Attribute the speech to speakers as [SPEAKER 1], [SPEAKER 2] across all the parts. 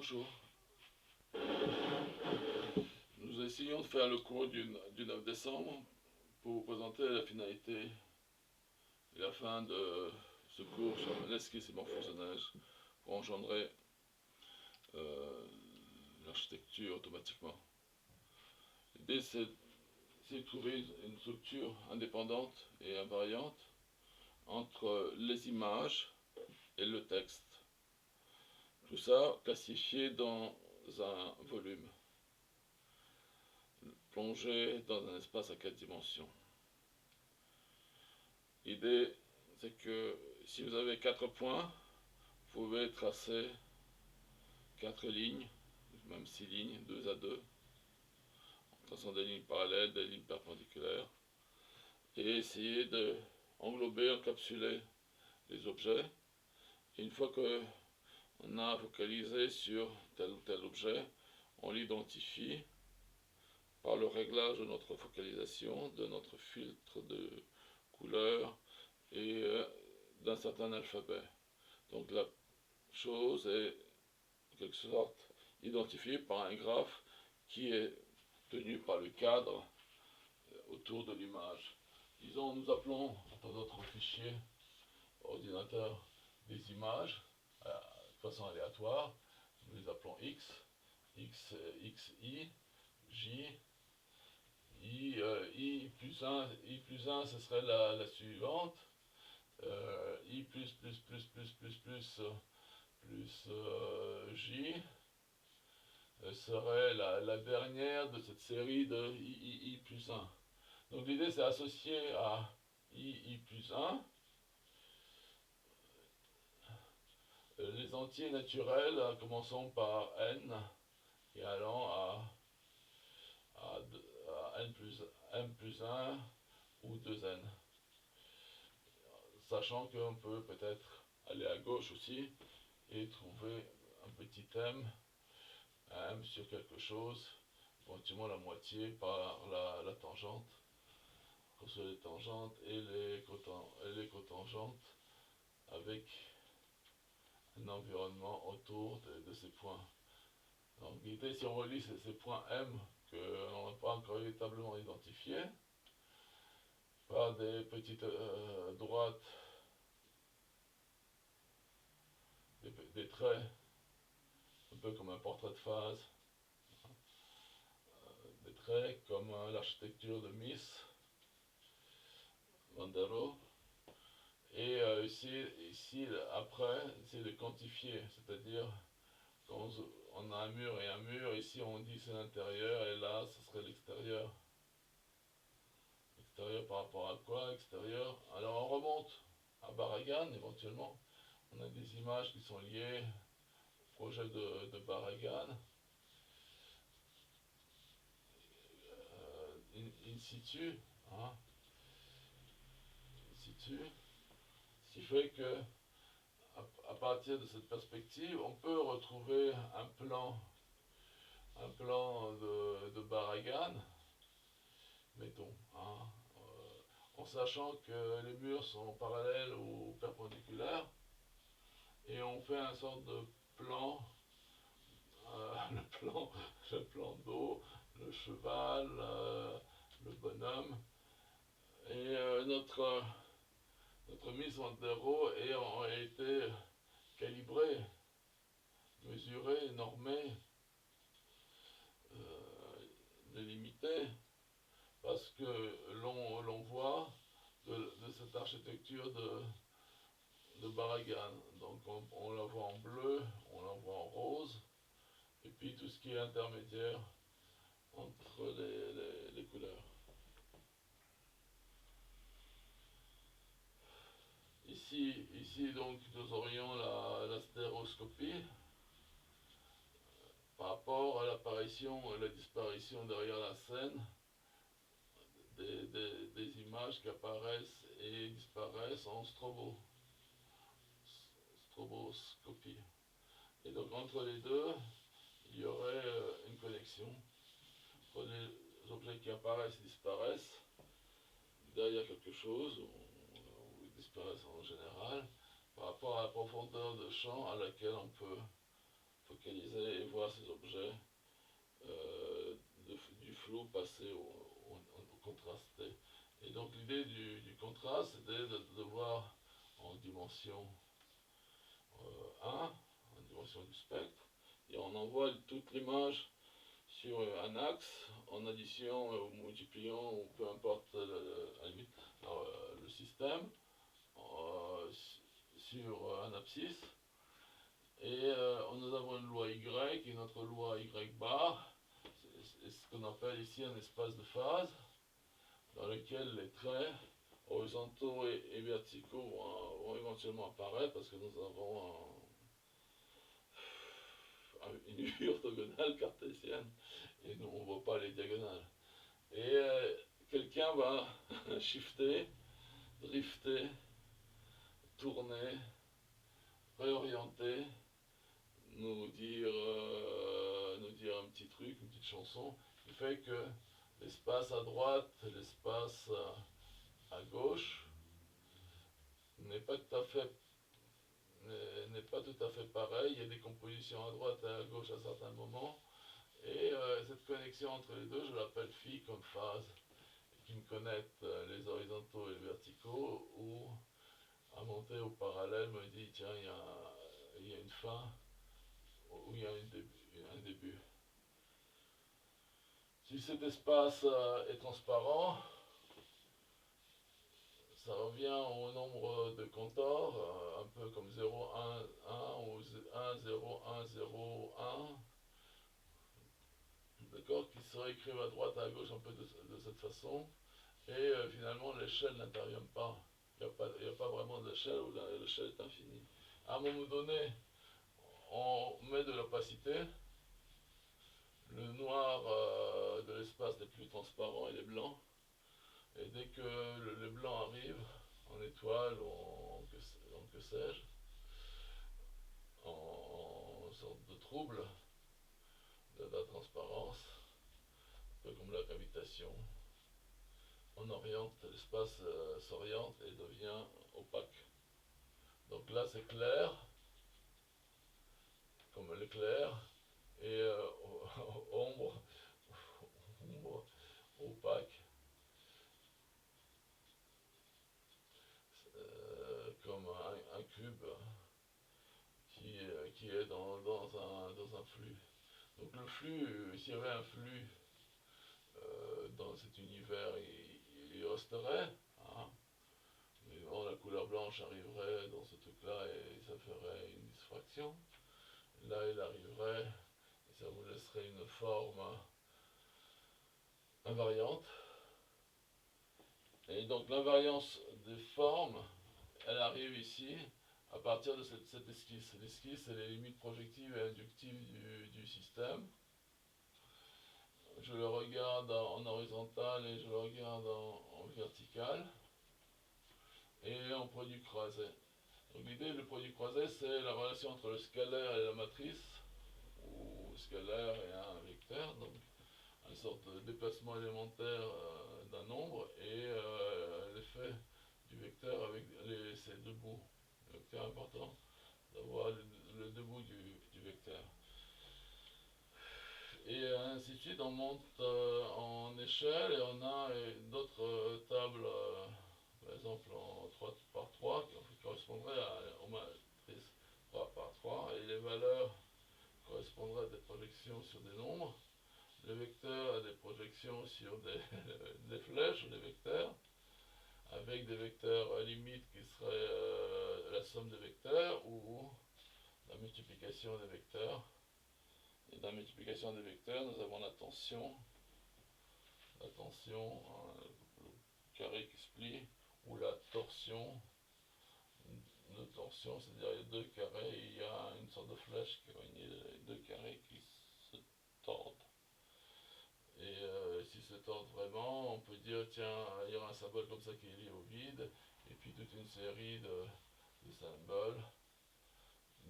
[SPEAKER 1] Bonjour. Nous essayons de faire le cours du 9 décembre pour vous présenter la finalité et la fin de ce cours sur l'esquisse et morphosonage pour engendrer l'architecture automatiquement. L'idée c'est de trouver une structure indépendante et invariante entre les images et le texte. Tout ça classifié dans un volume, plongé dans un espace à 4 dimensions. L'idée, c'est que si vous avez 4 points, vous pouvez tracer 4 lignes, même 6 lignes, 2 à 2, en traçant des lignes parallèles, des lignes perpendiculaires, et essayer d'englober, encapsuler les objets. Et une fois qu'on a focalisé sur tel ou tel objet, on l'identifie par le réglage de notre focalisation, de notre filtre de couleurs et d'un certain alphabet. Donc la chose est en quelque sorte identifiée par un graphe qui est tenu par le cadre autour de l'image. Disons, nous appelons dans notre fichier ordinateur des images de façon aléatoire. Nous les appelons X, XI, J, I plus 1, ce serait la suivante. I plus J serait la dernière de cette série de I plus 1. Donc l'idée c'est associer à I plus 1 les entiers naturels commençant par n et allant à m plus 1 ou 2n. Sachant qu'on peut peut-être aller à gauche aussi et trouver un petit m sur quelque chose, éventuellement la moitié par la tangente, construire les tangentes et les cotangentes avec un environnement autour de ces points. Donc l'idée, si on relie ces points M que l'on n'a pas encore véritablement identifiés par des petites droites, des traits, un peu comme un portrait de phase, des traits comme l'architecture de Mies van der Rohe. Et ici, après, c'est de quantifier, c'est-à-dire quand on a un mur et un mur, ici on dit c'est l'intérieur et là ce serait l'extérieur. Extérieur par rapport à quoi? Extérieur. Alors on remonte à Barragan éventuellement. On a des images qui sont liées au projet de Barragan. In situ. Hein, in situ. Ce qui fait que à partir de cette perspective, on peut retrouver un plan de Barragan, mettons, hein, en sachant que les murs sont parallèles ou perpendiculaires, et on fait un sorte de plan, le plan d'eau, le cheval, le bonhomme, et notre Mies van der Rohe a été calibrée, mesurée, normée, délimitée, parce que l'on voit de cette architecture de Barragan. Donc on la voit en bleu, on la voit en rose, et puis tout ce qui est intermédiaire entre les couleurs. Ici donc nous aurions la stéroscopie par rapport à l'apparition et la disparition derrière la scène des images qui apparaissent et disparaissent en stroboscopie. Et donc entre les deux, il y aurait une connexion entre les objets qui apparaissent et disparaissent derrière quelque chose, ou ils disparaissent en général, par rapport à la profondeur de champ à laquelle on peut focaliser changer du flou passé au contrasté. Et donc l'idée du contraste, c'était de voir en dimension 1, en dimension du spectre, et on envoie toute l'image sur un axe en addition ou multipliant ou peu importe à la limite, le système sur un abscisse. Et nous avons une loi Y et notre loi Y bar, c'est ce qu'on appelle ici un espace de phase, dans lequel les traits horizontaux et verticaux vont éventuellement apparaître parce que nous avons une vue orthogonale cartésienne et nous on ne voit pas les diagonales. Et quelqu'un va shifter, drifter, tourner, réorienter, nous dire un petit truc, une petite chanson, qui fait que l'espace à droite, l'espace à gauche n'est pas tout à fait pareil. Il y a des compositions à droite et à gauche à certains moments. Et cette connexion entre les deux, je l'appelle phi comme phase, qui me connecte les horizontaux et les verticaux, ou à monter au parallèle me dit tiens, il y a une fin, ou il y a un début. Si cet espace est transparent, ça revient au nombre de contours, un peu comme 0, 1, 1 ou 1, 0, 1, 0, 1, d'accord, qui se réécrivent à droite et à gauche un peu de cette façon, et finalement l'échelle n'intervient pas. Il n'y a pas vraiment d'échelle où l'échelle est infinie. À un moment donné, on met de l'opacité, le noir de l'espace n'est plus transparent, il est blanc, et dès que le blanc arrive, en étoile ou en que sais-je, en sorte de trouble de la transparence, un peu comme la gravitation, on oriente, l'espace s'oriente et devient opaque. Donc là c'est clair, comme l'éclair, et ombre, opaque, comme un cube qui est dans un flux. Donc le flux, s'il y avait un flux dans cet univers, il resterait, hein, mais bon, la couleur blanche arriverait dans ce truc-là et ça ferait une diffraction. Là, il arriverait et ça vous laisserait une forme invariante. Et donc l'invariance des formes, elle arrive ici à partir de cette esquisse. L'esquisse, c'est les limites projectives et inductives du système. Je le regarde en horizontal et je le regarde en vertical. Et en produit croisé. Donc l'idée du produit croisé, c'est la relation entre le scalaire et la matrice, où le scalaire est un vecteur, donc une sorte de déplacement élémentaire d'un nombre, et l'effet du vecteur avec ses deux bouts. Le vecteur important d'avoir le deux bouts du vecteur. Et ainsi de suite, on monte en échelle et on a d'autres tables, par exemple en 3 par 3, qui correspondraient aux matrices 3 par 3, et les valeurs correspondraient à des projections sur des nombres, le vecteur a des projections sur des flèches ou des vecteurs, avec des vecteurs limites qui seraient la somme des vecteurs ou la multiplication des vecteurs. Et dans la multiplication des vecteurs, nous avons la tension, le carré qui se plie, ou la torsion, c'est-à-dire il y a deux carrés et il y a une sorte de flèche qui réunit les deux carrés qui se tordent. Et s'ils se tordent vraiment, on peut dire, tiens, il y aura un symbole comme ça qui est lié au vide, et puis toute une série de symboles.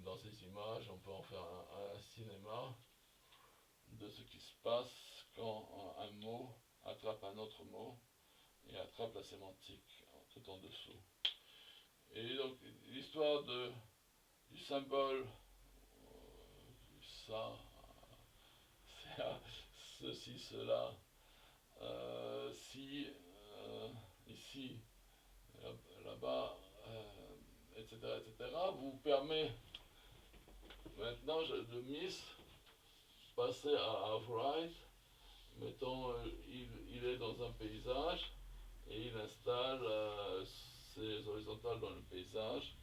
[SPEAKER 1] Dans ces images, on peut en faire un cinéma de ce qui se passe quand un mot attrape un autre mot et attrape la sémantique tout en dessous. Et donc l'histoire du symbole, ça, ceci, cela, si, ici, là-bas, etc., etc., vous permet maintenant de miss passer à half-right. Mettons, il est dans un paysage et il installe ses horizontales dans le paysage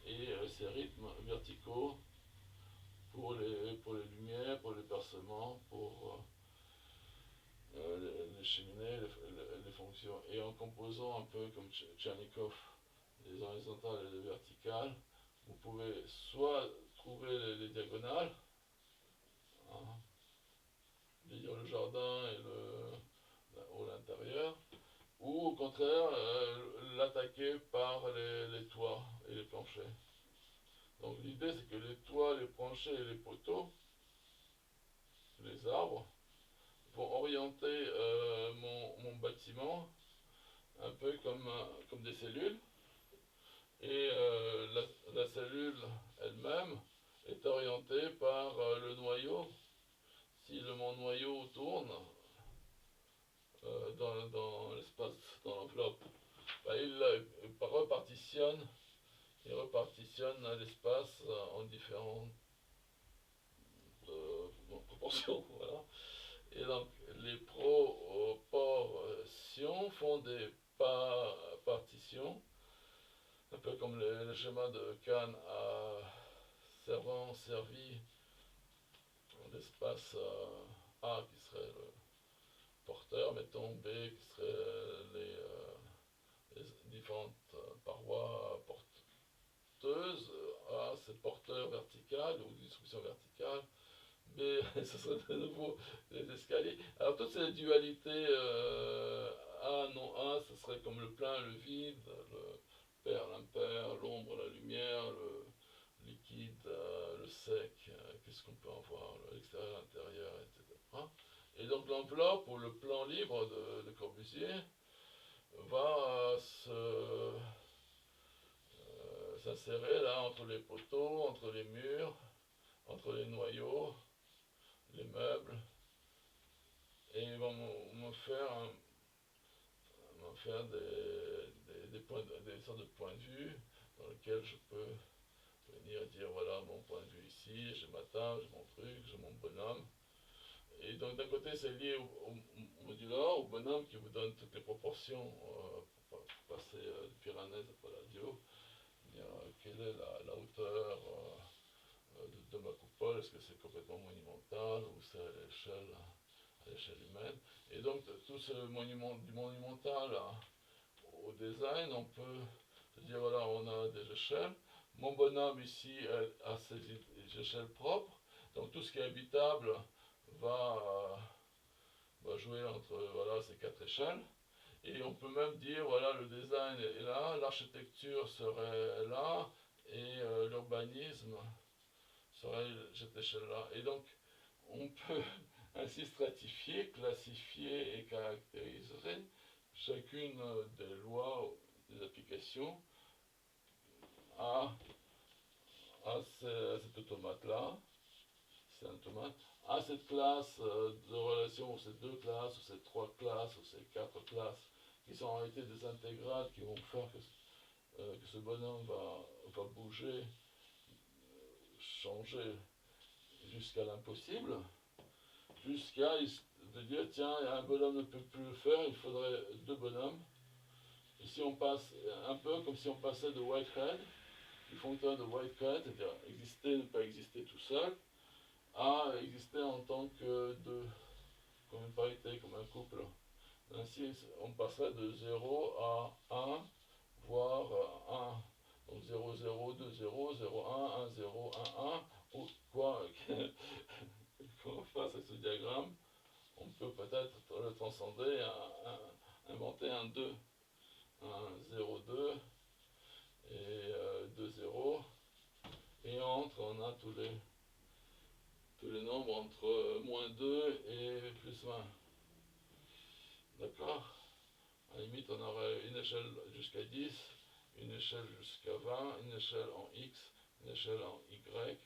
[SPEAKER 1] et ses rythmes verticaux pour les lumières, pour les percements, pour les cheminées, les fonctions. Et en composant un peu comme Tchernikov, les horizontales et les verticales, vous pouvez soit trouver les diagonales, hein, dire le jardin et ou l'intérieur, ou au contraire l'attaquer par les toits et les planchers. Donc l'idée c'est que les toits, les planchers et les poteaux, les arbres, vont orienter mon bâtiment un peu comme des cellules. Et la cellule elle-même est orientée par le noyau. Si mon noyau tourne dans l'espace, dans l'enveloppe, bah, il repartitionne l'espace en différentes proportions. Voilà. Et donc les proportions font des partitions, un peu comme le schéma de Kahn a servi l'espace A qui serait le porteur, mettons B qui serait les différentes parois porteuses, A c'est porteur vertical ou distribution verticale, B ce serait de nouveau les escaliers. Alors toutes ces dualités A, non A, ce serait comme le plein, le vide, le pair, l'impair, l'ombre, la lumière, le liquide, le sec, qu'est-ce qu'on peut en voir, l'extérieur, l'intérieur, etc. Et donc l'enveloppe ou le plan libre de Corbusier va s'insérer là entre les poteaux, entre les murs, entre les noyaux, les meubles, et ils vont me faire des sortes de points de vue dans lesquels je peux venir dire voilà mon point de vue ici, j'ai ma table, j'ai mon truc, j'ai mon bonhomme. Et donc d'un côté c'est lié au modular, au bonhomme qui vous donne toutes les proportions pour passer de Piranèse à Palladio, dire quelle est la hauteur de ma coupole, est-ce que c'est complètement monumental ou c'est à l'échelle humaine. Et donc tout ce du monumental au design, on peut se dire voilà on a des échelles. Mon bonhomme ici a ses échelles propres, donc tout ce qui est habitable va jouer entre voilà, ces quatre échelles. Et on peut même dire voilà le design est là, l'architecture serait là et l'urbanisme serait cette échelle-là. Et donc on peut ainsi stratifier, classifier et caractériser chacune des lois, des applications à cet automate-là, c'est un automate, à cette classe de relation, ou ces deux classes, ou ces trois classes, ou ces quatre classes, qui sont en réalité des intégrales qui vont faire que ce bonhomme va bouger, changer jusqu'à l'impossible, jusqu'à de dire tiens, un bonhomme ne peut plus le faire, il faudrait deux bonhommes. Et si on passe un peu comme si on passait de Whitehead, du fonctionnaire de Whitehead, c'est-à-dire exister, ne pas exister tout seul, à exister en tant que deux, comme une parité, comme un couple. Ainsi, on passerait de 0 à 1, voire 1. Donc 0, 0, 2, 0, 0, 1, 1, 0, 1, 1. Ou quoi qu'on fasse avec ce diagramme, on peut peut-être le transcender, inventer un 2. 1, 0, 2 et 2, 0. Et entre, on a tous les nombres entre moins 2 et plus 20. D'accord? À la limite, on aurait une échelle jusqu'à 10, une échelle jusqu'à 20, une échelle en X, une échelle en Y.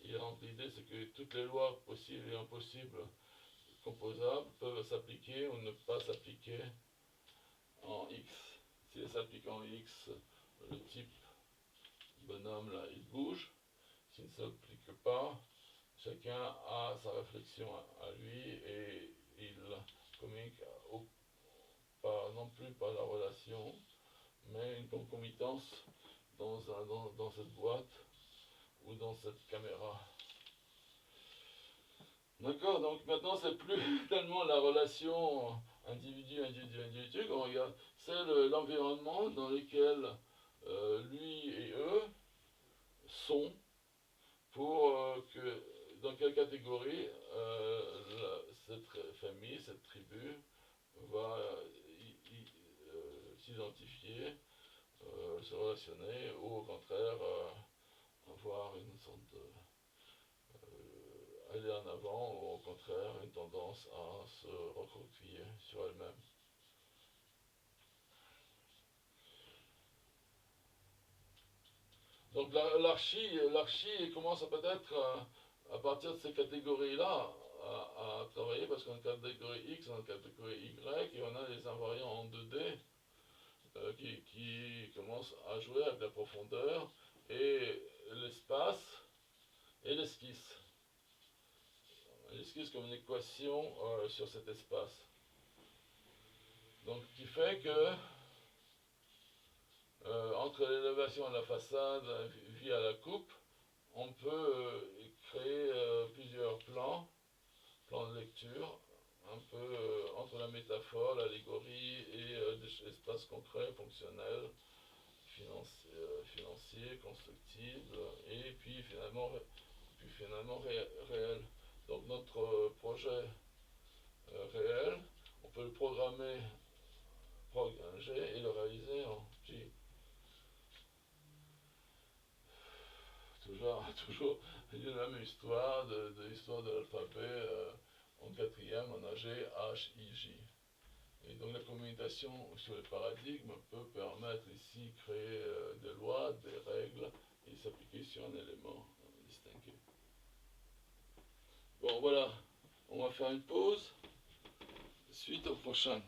[SPEAKER 1] Et l'idée, c'est que toutes les lois possibles et impossibles composables peuvent s'appliquer ou ne pas s'appliquer en X. Si elles s'appliquent en X, le type bonhomme là, il bouge. S'il ne s'applique pas, chacun a sa réflexion à lui et il communique pas non plus par la relation, mais une concomitance dans cette boîte ou dans cette caméra. D'accord, donc maintenant c'est plus tellement la relation individu, qu'on regarde, c'est l'environnement dans lequel lui et eux sont pour que dans quelle catégorie cette famille, cette tribu va s'identifier, se relationner ou au contraire avoir une sorte de aller en avant ou au contraire une tendance à se recroqueviller sur elle-même. Donc l'archi commence à peut-être à partir de ces catégories-là à travailler parce qu'on a une catégorie X, on a une catégorie Y et on a les invariants en 2D qui commencent à jouer avec la profondeur et l'espace et l'esquisse. L'esquisse comme une équation sur cet espace. Donc qui fait que entre l'élévation de la façade via la coupe, on peut créer plusieurs plans de lecture, un peu entre la métaphore, l'allégorie et des espaces concrets, fonctionnels, financiers, constructibles, et puis finalement réels. Donc notre projet réel, on peut le programmer prog G et le réaliser en J. Toujours la même histoire de l'histoire de l'alphabet en quatrième, on a G, H, I, J. Et donc la communication sur les paradigmes peut permettre ici de créer des lois, des règles et s'appliquer sur un élément distingué. Bon voilà, on va faire une pause. Suite au prochain.